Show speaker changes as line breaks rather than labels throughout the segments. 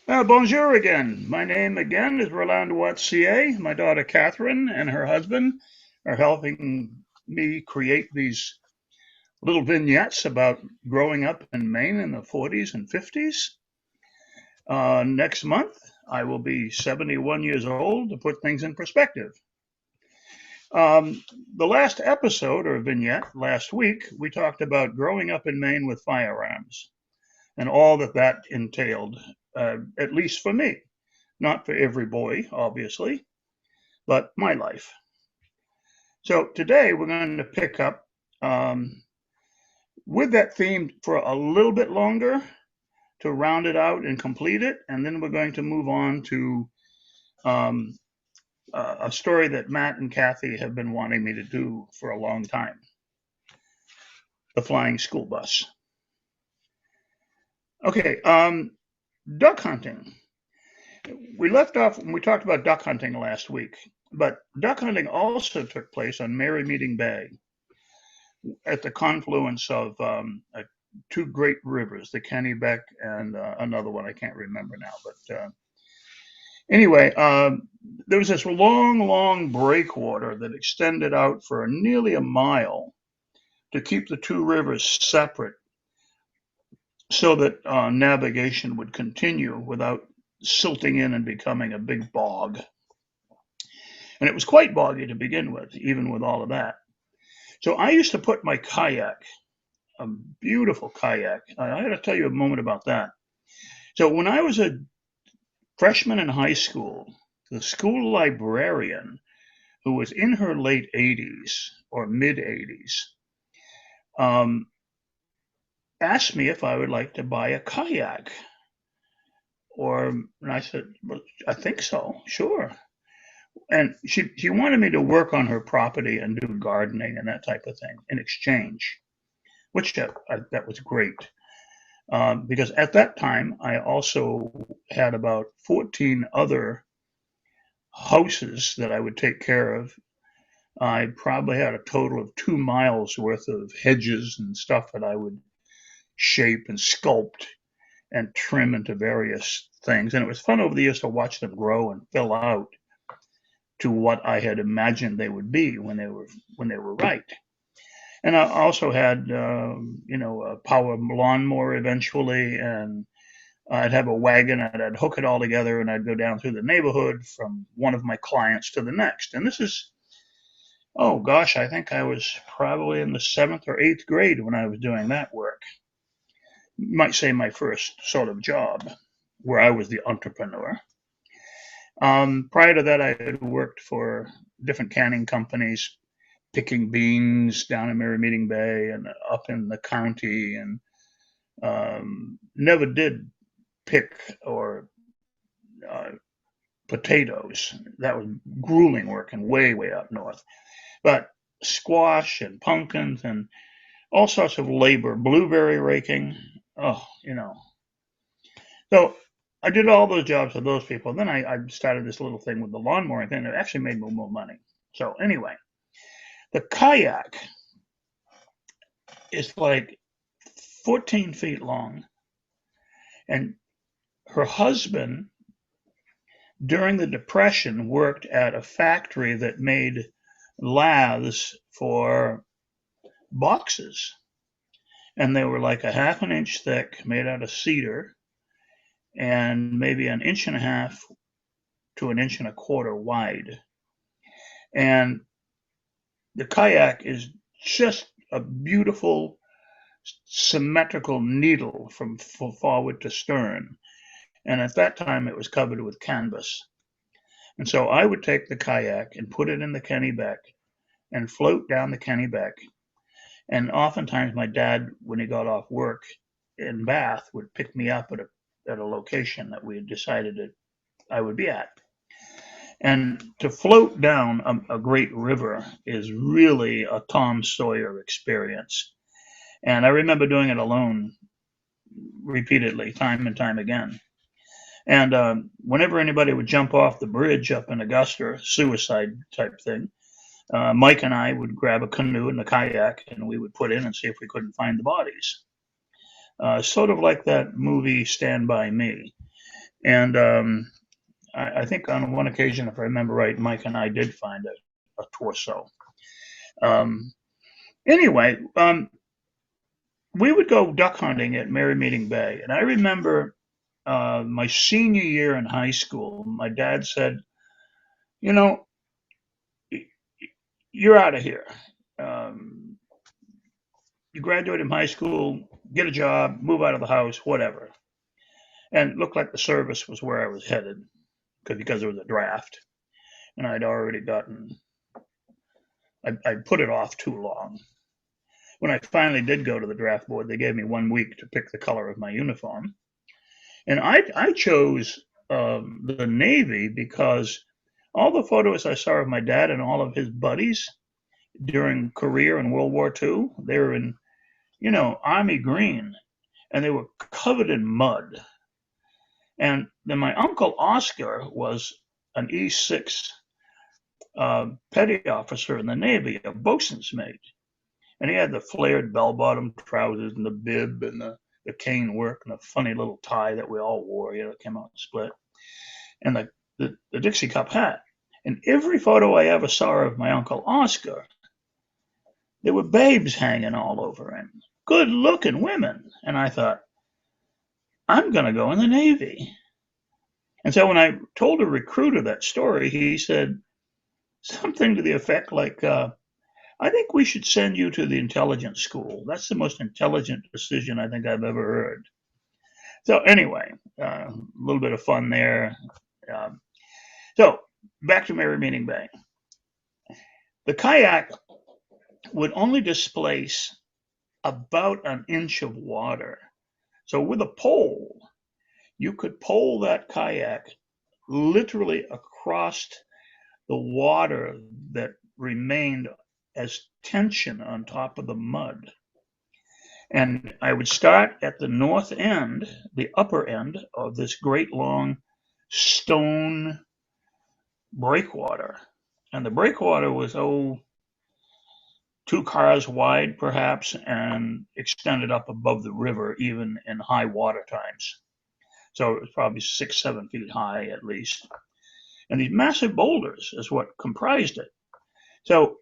Bonjour again. My name again is Roland Watier. My daughter Catherine and her husband are helping me create these little vignettes about growing up in Maine in the 40s and 50s. Next month, I will be 71 years old to put things in perspective. Um, the last episode or vignette last week, we talked about growing up in Maine with firearms and all that entailed, at least for me. Not for every boy, obviously, but my life. So today we're going to pick up um, with that theme for a little bit longer to round it out and complete it. And then we're going to move on to um, a story that Matt and Kathy have been wanting me to do for a long time, the flying school bus. Okay, duck hunting. We left off when we talked about duck hunting last week, but duck hunting also took place on Merry Meeting Bay at the confluence of two great rivers, the Kennebec and another one I can't remember now. But anyway, there was this long, long breakwater that extended out for nearly a mile to keep the two rivers separate so that navigation would continue without silting in and becoming a big bog. And it was quite boggy to begin with, even with all of that. So I used to put my kayak, a beautiful kayak. I got to tell you a moment about that. So when I was a freshman in high school, the school librarian, who was in her late 80s or mid 80s, um, asked me if I would like to buy a kayak. And I said, well, I think so, sure. And she wanted me to work on her property and do gardening and that type of thing in exchange, which that was great. Because at that time, I also had about 14 other houses that I would take care of. I probably had a total of 2 miles worth of hedges and stuff that I would shape and sculpt and trim into various things. And it was fun over the years to watch them grow and fill out to what I had imagined they would be when they were right. And I also had, a power lawnmower eventually, and I'd have a wagon and I'd hook it all together and I'd go down through the neighborhood from one of my clients to the next. And this is, oh gosh, I think I was probably in the seventh or eighth grade when I was doing that work. You might say my first sort of job where I was the entrepreneur. Prior to that, I had worked for different canning companies, picking beans down in Merry Meeting Bay and up in the county, and never did pick or uh, potatoes. That was grueling work and way, way up north. But squash and pumpkins and all sorts of labor, blueberry raking. Oh. So I did all those jobs for those people. Then I started this little thing with the lawnmower thing that actually made me more money. So anyway, the kayak is like 14 feet long. And her husband, during the Depression, worked at a factory that made laths for boxes. And they were like a half an inch thick, made out of cedar, and maybe an inch and a half to an inch and a quarter wide. And the kayak is just a beautiful symmetrical needle from forward to stern. And at that time, it was covered with canvas. And so I would take the kayak and put it in the Kennebec and float down the Kennebec. And oftentimes, my dad, when he got off work in Bath, would pick me up at a location that we had decided that I would be at. And to float down a great river is really a Tom Sawyer experience. And I remember doing it alone repeatedly, time and time again. And whenever anybody would jump off the bridge up in Augusta, suicide type thing, Mike and I would grab a canoe and a kayak and we would put in and see if we couldn't find the bodies. Sort of like that movie Stand By Me. And I think on one occasion, if I remember right, Mike and I did find a torso. Um, anyway, we would go duck hunting at Merry Meeting Bay. And I remember my senior year in high school, my dad said, you know, you're out of here. Um, you graduate from high school, get a job, move out of the house, whatever. And it looked like the service was where I was headed because there was a draft. And I'd already I put it off too long. When I finally did go to the draft board, they gave me 1 week to pick the color of my uniform. And I chose the Navy because all the photos I saw of my dad and all of his buddies during Korea and World War II, they were in, army green, and they were covered in mud. And then my uncle Oscar was an E6 petty officer in the Navy, a boatswain's mate. And he had the flared bell-bottom trousers and the bib and the cane work and the funny little tie that we all wore, it came out split, and the Dixie Cup hat. And every photo I ever saw of my Uncle Oscar, there were babes hanging all over him, good-looking women. And I thought, I'm going to go in the Navy. And so when I told a recruiter that story, he said something to the effect like, I think we should send you to the intelligence school. That's the most intelligent decision I think I've ever heard. So anyway, a little bit of fun there. So back to Merry Meeting Bay. The kayak would only displace about an inch of water. So with a pole, you could pole that kayak literally across the water that remained as tension on top of the mud. And I would start at the north end, the upper end of this great long stone breakwater. And the breakwater was, 2 cars wide perhaps, and extended up above the river even in high water times. So it was probably 6, 7 feet high at least. And these massive boulders is what comprised it. So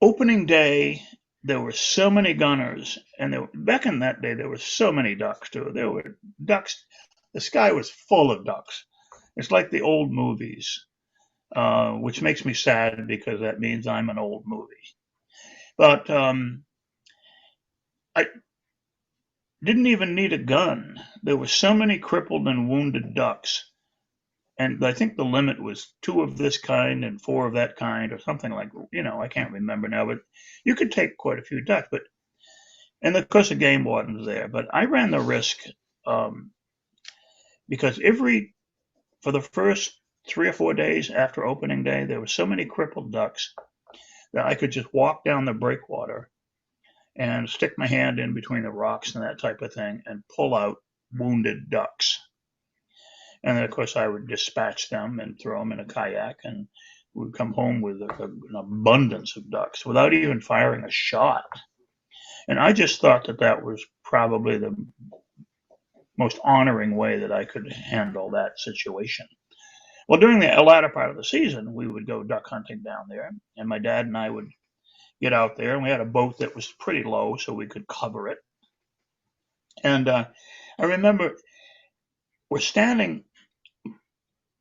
opening day, there were so many gunners, and back in that day, there were so many ducks too. There were ducks. The sky was full of ducks. It's like the old movies, which makes me sad because that means I'm an old movie. But I didn't even need a gun. There were so many crippled and wounded ducks. And I think the limit was 2 of this kind and 4 of that kind, or something like, I can't remember now, but you could take quite a few ducks. And of course, the game warden was there. But I ran the risk because for the first 3 or 4 days after opening day, there were so many crippled ducks that I could just walk down the breakwater and stick my hand in between the rocks and that type of thing and pull out wounded ducks. And then, of course, I would dispatch them and throw them in a kayak, and we'd come home with an abundance of ducks without even firing a shot. And I just thought that was probably the most honoring way that I could handle that situation. Well, during the latter part of the season, we would go duck hunting down there, and my dad and I would get out there, and we had a boat that was pretty low so we could cover it. And I remember we're standing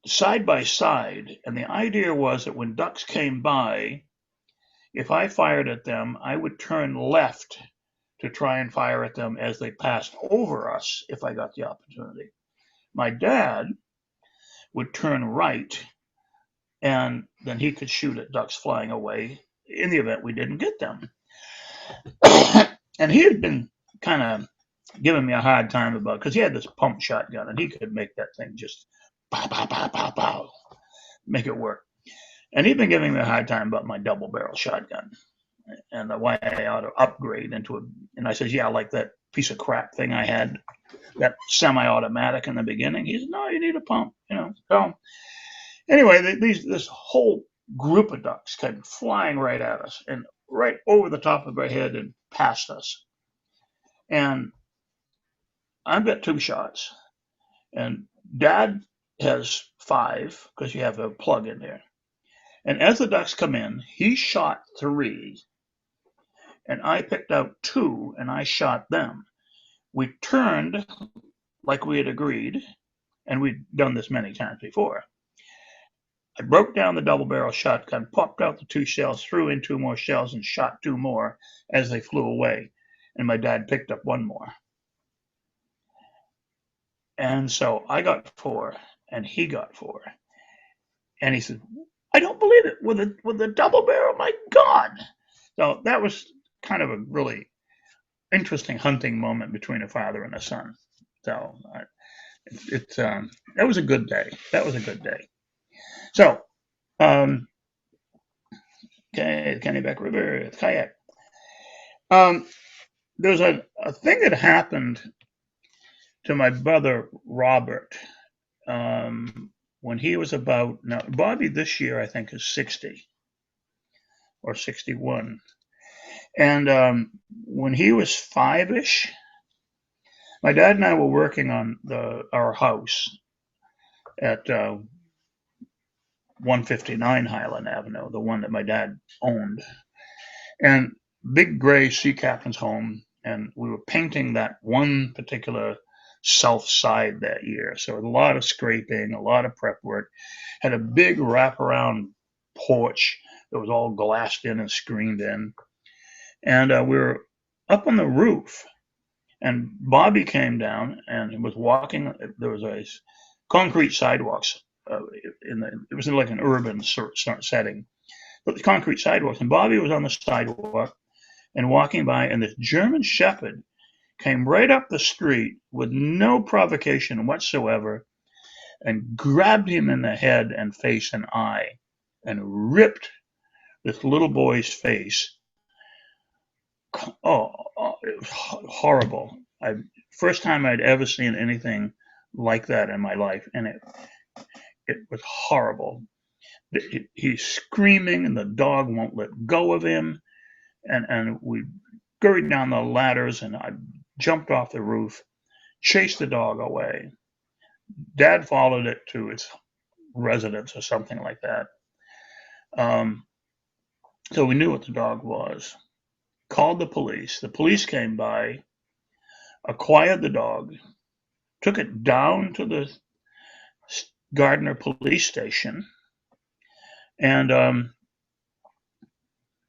side by side, and the idea was that when ducks came by, if I fired at them, I would turn left to try and fire at them as they passed over us if I got the opportunity. My dad would turn right, and then he could shoot at ducks flying away in the event we didn't get them. And he had been kind of giving me a hard time about, because he had this pump shotgun, and he could make that thing just pow, pow, pow, pow, pow, make it work. And he'd been giving me a hard time about my double barrel shotgun and why I ought to upgrade into and I said, yeah, like that piece of crap thing I had, that semi-automatic in the beginning. He said, no, you need a pump, So anyway, this whole group of ducks came flying right at us and right over the top of our head and past us. And I've got 2 shots, and Dad has 5 because you have a plug in there. And as the ducks come in, he shot 3, and I picked out 2, and I shot them. We turned like we had agreed, and we'd done this many times before. I broke down the double barrel shotgun, popped out the 2 shells, threw in 2 more shells, and shot 2 more as they flew away. And my dad picked up 1 more. And so I got 4, and he got 4. And he said, I don't believe it. With a double barrel, my God. So that was kind of a really interesting hunting moment between a father and a son. So that was a good day. That was a good day. So, okay, Kennebec River, kayak. There's a thing that happened to my brother Robert when he was about, now Bobby this year I think is 60 or 61. And when he was 5-ish, my dad and I were working on our house at 159 Highland Avenue, the one that my dad owned. And big gray sea captain's home, and we were painting that one particular south side that year. So a lot of scraping, a lot of prep work. Had a big wraparound porch that was all glassed in and screened in. And we were up on the roof, and Bobby came down and was walking. There was a concrete sidewalks. It was like an urban setting, but the concrete sidewalks. And Bobby was on the sidewalk and walking by, and this German Shepherd came right up the street with no provocation whatsoever and grabbed him in the head and face and eye and ripped this little boy's face. Oh, it was horrible. First time I'd ever seen anything like that in my life, and it was horrible. He's screaming, and the dog won't let go of him. And we scurried down the ladders, and I jumped off the roof, chased the dog away. Dad followed it to its residence or something like that. So we knew what the dog was. Called the police. The police came by, acquired the dog, took it down to the Gardner police station, and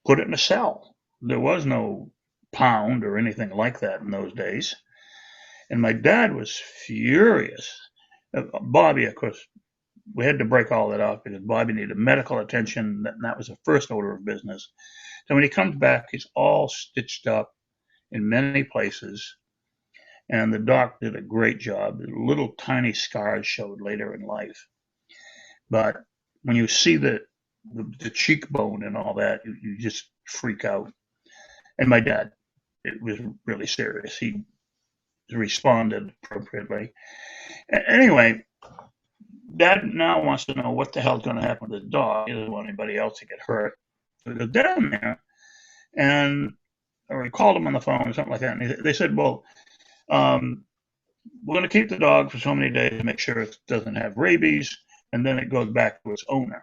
put it in a cell. There was no pound or anything like that in those days. And my dad was furious. Bobby, of course, we had to break all that off because Bobby needed medical attention, and that was the first order of business. So when he comes back, he's all stitched up in many places, and the doc did a great job. The little tiny scars showed later in life. But when you see the cheekbone and all that, you just freak out. And my dad, it was really serious. He responded appropriately. Anyway, Dad now wants to know what the hell's going to happen to the dog. He doesn't want anybody else to get hurt. So we go down there, and we called him on the phone or something like that. And they said, well, we're going to keep the dog for so many days to make sure it doesn't have rabies, and then it goes back to its owner.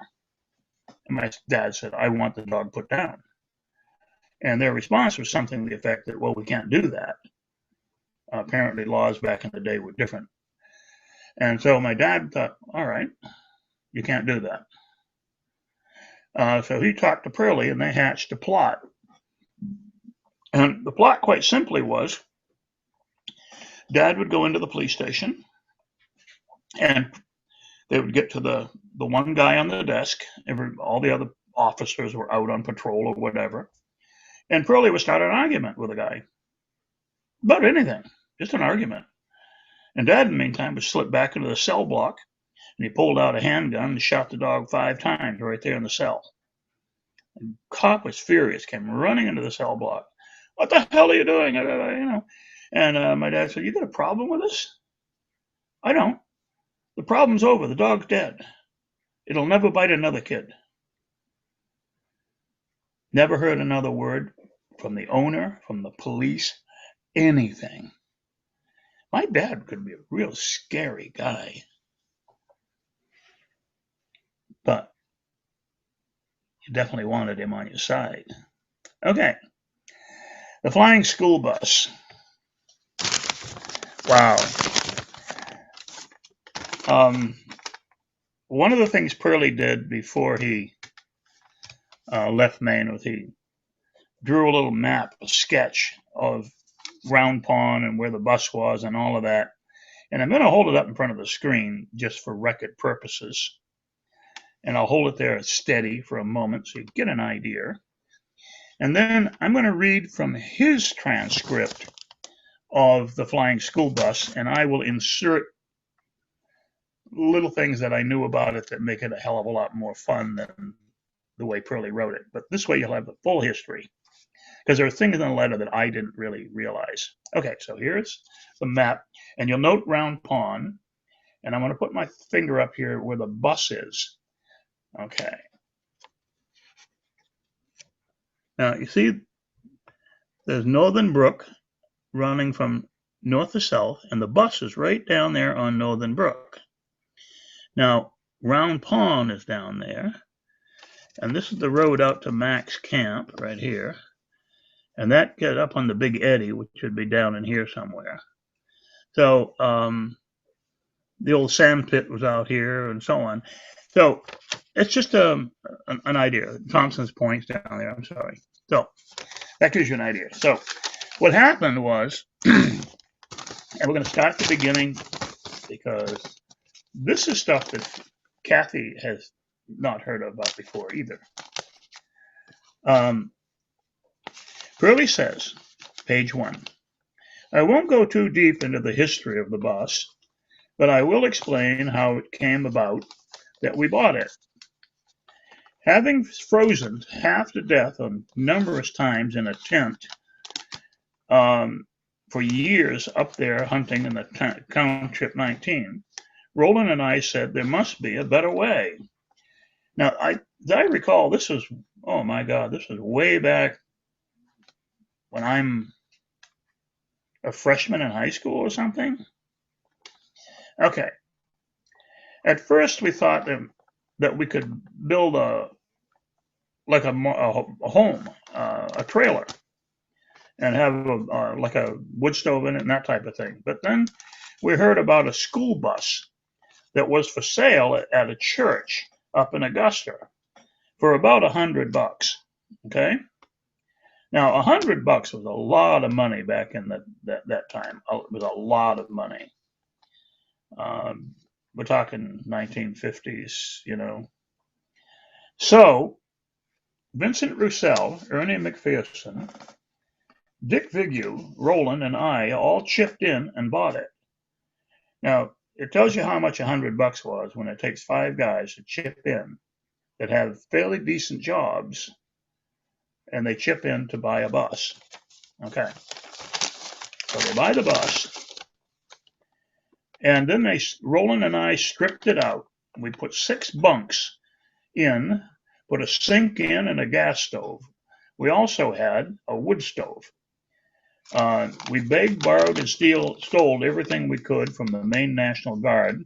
And my dad said, I want the dog put down. And their response was something to the effect that, well, we can't do that. Apparently laws back in the day were different. And so my dad thought, all right, you can't do that. So he talked to Pearlie, and they hatched a plot. And the plot quite simply was Dad would go into the police station, and they would get to the one guy on the desk. All the other officers were out on patrol or whatever. And Pearlie would start an argument with the guy about anything, just an argument. And Dad, in the meantime, would slip back into the cell block, and he pulled out a handgun and shot the dog 5 times right there in the cell. The cop was furious, came running into the cell block. What the hell are you doing? And my dad said, you got a problem with this? I don't. The problem's over. The dog's dead. It'll never bite another kid. Never heard another word from the owner, from the police, anything. My dad could be a real scary guy, but you definitely wanted him on your side. Okay, the flying school bus. Wow. One of the things Pearlie did before he left Maine was he drew a little map, a sketch of Round Pond and where the bus was and all of that. And I'm going to hold it up in front of the screen just for record purposes. And I'll hold it there steady for a moment so you get an idea. And then I'm going to read from his transcript of the flying school bus, and I will insert little things that I knew about it that make it a hell of a lot more fun than the way Pearlie wrote it. But this way you'll have the full history, because there are things in the letter that I didn't really realize. Okay, so here's the map, and you'll note Round Pond, and I'm going to put my finger up here where the bus is. Okay. Now, you see, there's Northern Brook running from north to south, and the bus is right down there on Northern Brook. Now, Round Pond is down there, and this is the road out to Mac's camp right here, and that gets up on the Big Eddy, which should be down in here somewhere. So the old sand pit was out here, and so on. So it's just an idea. Thompson's Point's down there. I'm sorry. So that gives you an idea. So what happened was, and we're going to start at the beginning because this is stuff that Kathy has not heard about before either. Pearlie says, page 1, I won't go too deep into the history of the bus, but I will explain how it came about that we bought it. Having frozen half to death on numerous times in a tent for years up there hunting in the Township 19, Roland and I said there must be a better way. Now, as I recall, this was, oh my God, this was way back when I'm a freshman in high school or something. Okay. At first, we thought that we could build a home, a trailer, and have like a wood stove in it and that type of thing. But then we heard about a school bus that was for sale at a church up in Augusta for about $100. Okay. Now, $100 was a lot of money back in that time. It was a lot of money. We're talking 1950s, you know. So, Vincent Roussel, Ernie McPherson, Dick Vigue, Roland, and I all chipped in and bought it. Now, it tells you how much $100 was when it takes 5 guys to chip in that have fairly decent jobs, and they chip in to buy a bus. Okay. So they buy the bus, and then Roland and I stripped it out. We put 6 bunks in, put a sink in and a gas stove. We also had a wood stove. We begged, borrowed, and stole everything we could from the Maine National Guard.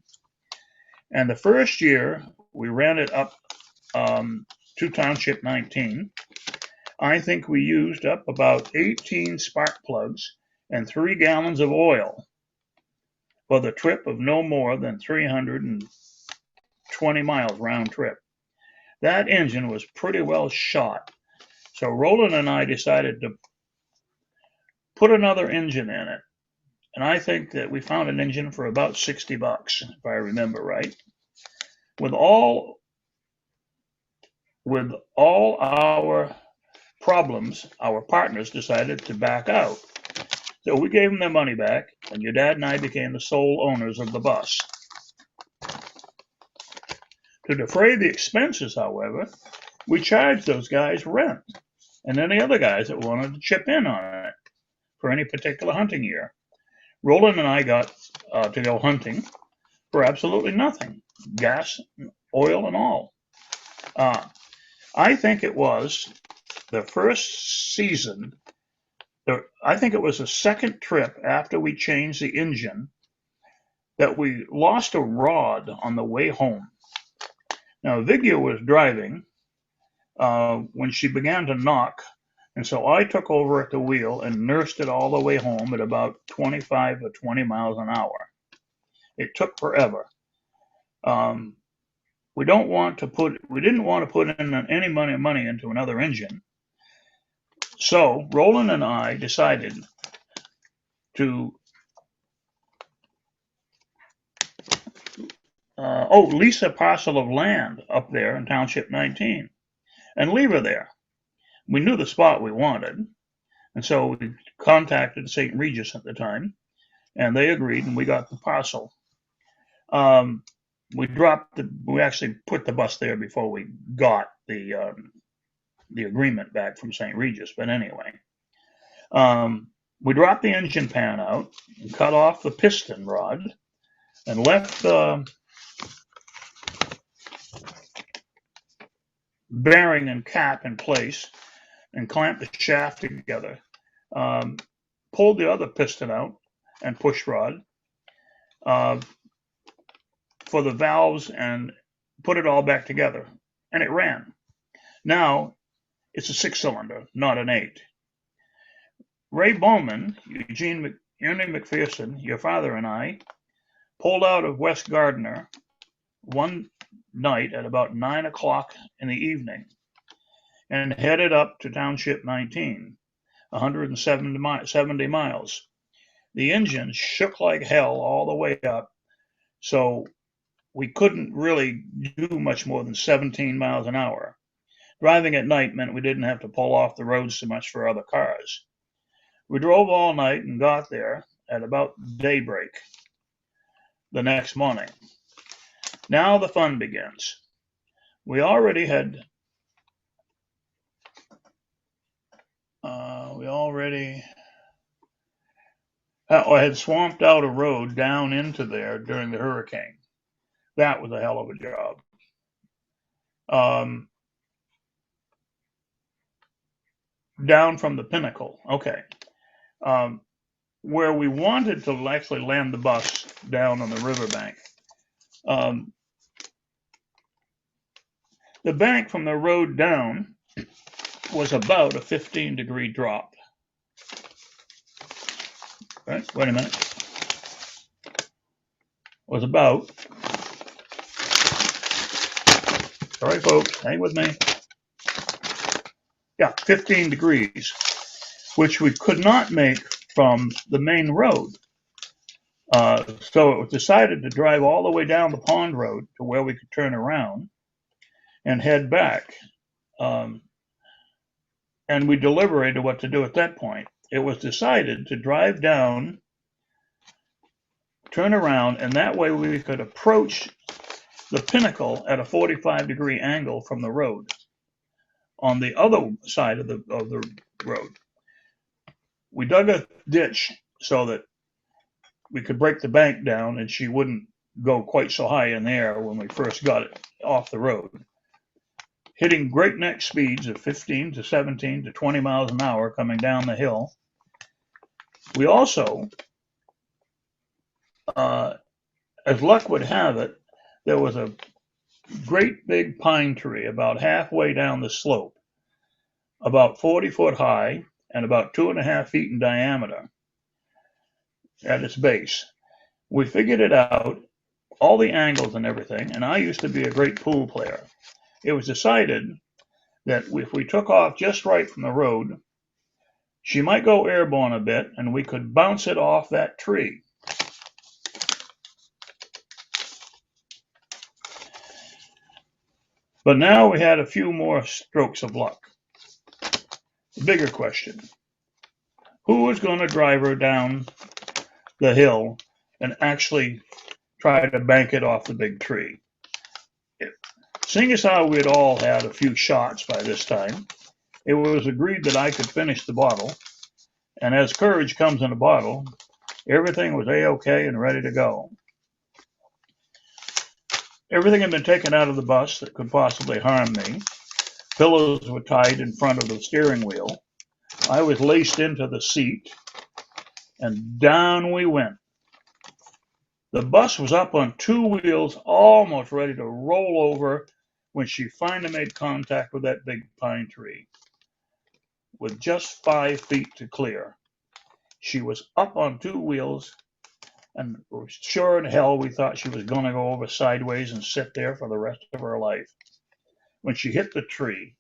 And the first year, we ran it up to Township 19. I think we used up about 18 spark plugs and 3 gallons of oil for the trip of no more than 320 miles round trip. That engine was pretty well shot. So Roland and I decided to put another engine in it. And I think that we found an engine for about $60, if I remember right. With all our problems, our partners decided to back out. So we gave them their money back, and your dad and I became the sole owners of the bus. To defray the expenses, however, we charged those guys rent and any other guys that wanted to chip in on it for any particular hunting year. Roland and I got to go hunting for absolutely nothing, gas, oil, and all. I think it was the first season I think it was the second trip after we changed the engine that we lost a rod on the way home. Now, Vigya was driving when she began to knock, and so I took over at the wheel and nursed it all the way home at about 25 to 20 miles an hour. It took forever. Um, we didn't want to put in any money into another engine. So Roland and I decided to lease a parcel of land up there in Township 19 and leave her there. We knew the spot we wanted, and so we contacted St. Regis at the time, and they agreed, and we got the parcel. We actually put the bus there before we got the agreement back from St. Regis. But anyway, we dropped the engine pan out, and cut off the piston rod, and left the bearing and cap in place, and clamped the shaft together. Pulled the other piston out and push rod for the valves, and put it all back together, and it ran. Now it's a 6-cylinder, not an 8. Ray Bowman, Ernie McPherson, your father, and I pulled out of West Gardner one night at about 9 o'clock in the evening and headed up to Township 19, 170 miles. The engine shook like hell all the way up, so we couldn't really do much more than 17 miles an hour. Driving at night meant we didn't have to pull off the roads so much for other cars. We drove all night and got there at about daybreak the next morning. Now the fun begins. We already had had swamped out a road down into there during the hurricane. That was a hell of a job. Down from the pinnacle. Okay. Where we wanted to actually land the bus down on the riverbank. The bank from the road down was about a 15-degree drop. Right, wait a minute. Was about, sorry folks, hang with me. Yeah, 15 degrees, which we could not make from the main road. So it was decided to drive all the way down the pond road to where we could turn around and head back. And we deliberated what to do at that point. It was decided to drive down, turn around, and that way we could approach the pinnacle at a 45-degree angle from the road on the other side of the road. We dug a ditch so that we could break the bank down and she wouldn't go quite so high in the air when we first got it off the road. Hitting breakneck speeds of 15 to 17 to 20 miles an hour coming down the hill. We also, as luck would have it, there was a great big pine tree about halfway down the slope, about 40 foot high and about 2.5 feet in diameter at its base. We figured it out, all the angles and everything, and I used to be a great pool player. It was decided that if we took off just right from the road, she might go airborne a bit and we could bounce it off that tree. But now we had a few more strokes of luck. The bigger question, who was going to drive her down the hill and actually try to bank it off the big tree? Seeing as how we had all had a few shots by this time, it was agreed that I could finish the bottle, and as courage comes in a bottle, everything was A-OK and ready to go. Everything had been taken out of the bus that could possibly harm me. Pillows were tied in front of the steering wheel. I was laced into the seat, and down we went. The bus was up on two wheels, almost ready to roll over when she finally made contact with that big pine tree. With just 5 feet to clear, she was up on two wheels, and sure in hell we thought she was going to go over sideways and sit there for the rest of her life. When she hit the tree,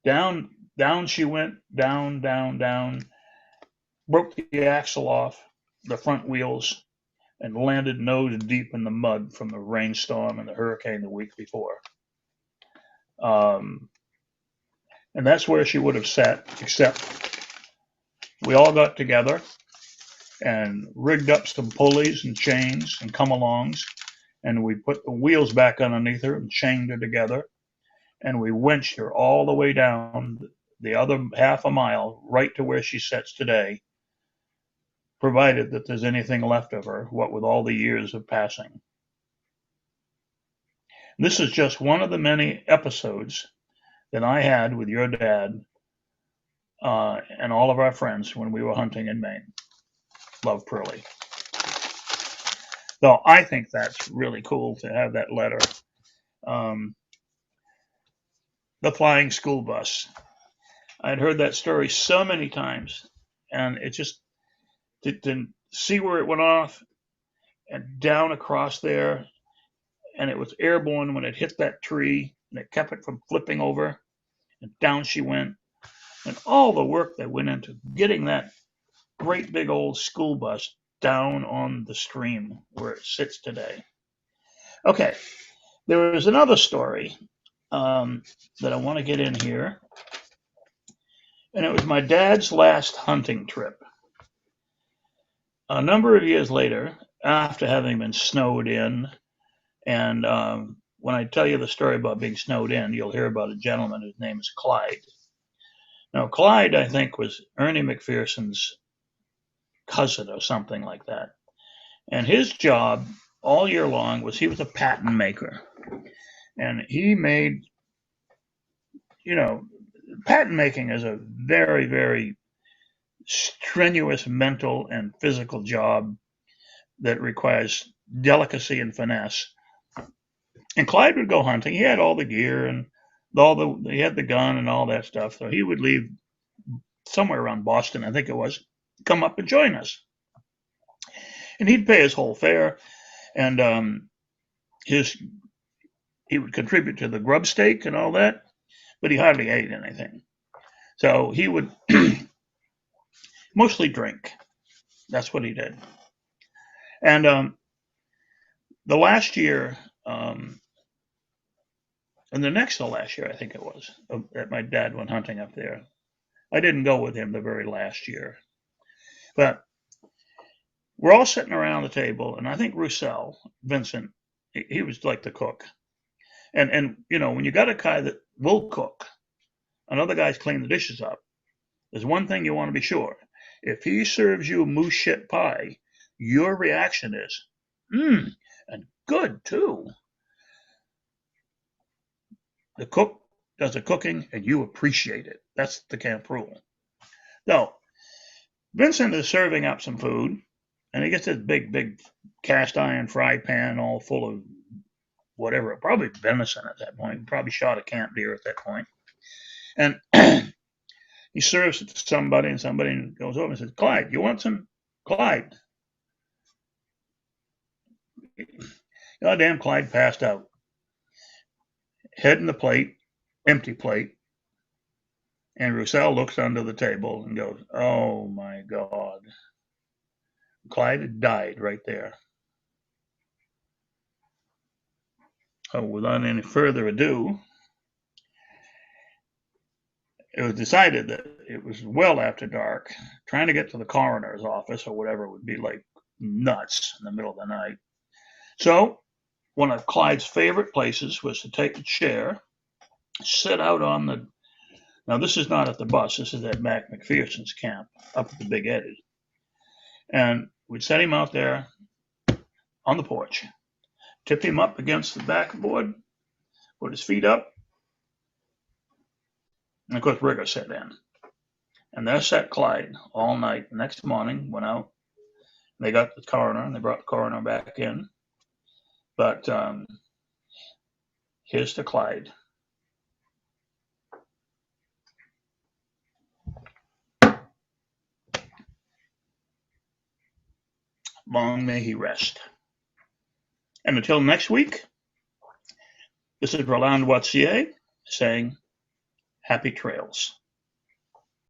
down she went, down, broke the axle off the front wheels, and landed nose deep in the mud from the rainstorm and the hurricane the week before. And that's where she would have sat, except we all got together and rigged up some pulleys and chains and come-alongs, and we put the wheels back underneath her and chained her together, and we winched her all the way down the other half a mile right to where she sits today, provided that there's anything left of her, what with all the years of passing. This is just one of the many episodes that I had with your dad and all of our friends when we were hunting in Maine. Love, Pearlie. So I think that's really cool to have that letter. The flying school bus. I'd heard that story so many times, and it just to see where it went off and down across there, and it was airborne when it hit that tree, and it kept it from flipping over, and down she went, and all the work that went into getting that great big old school bus down on the stream where it sits today. Okay, there was another story that I want to get in here, and it was my dad's last hunting trip. A number of years later, after having been snowed in, and when I tell you the story about being snowed in, you'll hear about a gentleman whose name is Clyde. Now, Clyde, I think, was Ernie McPherson's cousin or something like that. And his job all year long was he was a patent maker. And he made, patent making is a very, very strenuous mental and physical job that requires delicacy and finesse. And Clyde would go hunting. He had all the gear and he had the gun and all that stuff. So he would leave somewhere around Boston, I think it was, come up and join us. And he'd pay his whole fare, and he would contribute to the grub stake and all that, but he hardly ate anything. So he would mostly drink. That's what he did. And the last year, and the next to last year, I think it was, that my dad went hunting up there. I didn't go with him the very last year. But we're all sitting around the table, and I think Roussel, Vincent, he was like the cook. And when you got a guy that will cook, and other guys clean the dishes up, there's one thing you want to be sure. If he serves you moose shit pie, your reaction is, and good too. The cook does the cooking, and you appreciate it. That's the camp rule. So, Vincent is serving up some food, and he gets this big cast iron fry pan all full of whatever, probably venison at that point. Probably shot a camp deer at that point. And he serves it to somebody, and somebody goes over and says, Clyde, you want some? Clyde. Goddamn, Clyde passed out. Head in the plate, empty plate. And Roussel looks under the table and goes, oh my God. Clyde had died right there. So without any further ado, it was decided that it was well after dark. Trying to get to the coroner's office or whatever would be like nuts in the middle of the night. So one of Clyde's favorite places was to take a chair, sit out on the, now this is not at the bus, this is at Mac McPherson's camp up at the Big Eddy. And we'd set him out there on the porch, tip him up against the backboard, put his feet up, And of course, Rigger set in. And there sat Clyde all night. The next morning, went out. They got the coroner, and they brought the coroner back in. But here's to Clyde. Long may he rest. And until next week, this is Roland Watier saying happy trails.